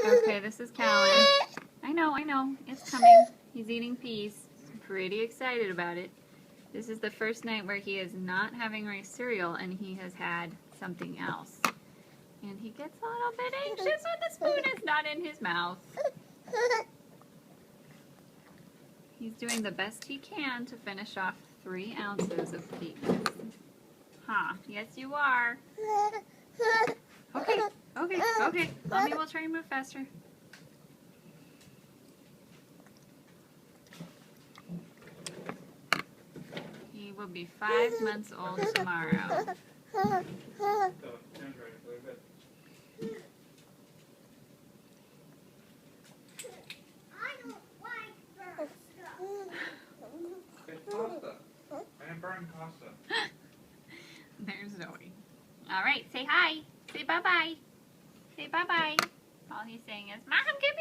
Okay, this is Callen. I know. It's coming. He's eating peas. I'm pretty excited about it. This is the first night where he is not having rice cereal and he has had something else. And he gets a little bit anxious when the spoon is not in his mouth. He's doing the best he can to finish off 3 ounces of peas. Huh, yes you are. Okay. Mommy will try and move faster. He will be 5 months old tomorrow. Pasta. I am burning pasta. There's Zoe. Alright, say hi. Say bye-bye. Say bye-bye. All he's saying is, Mom, give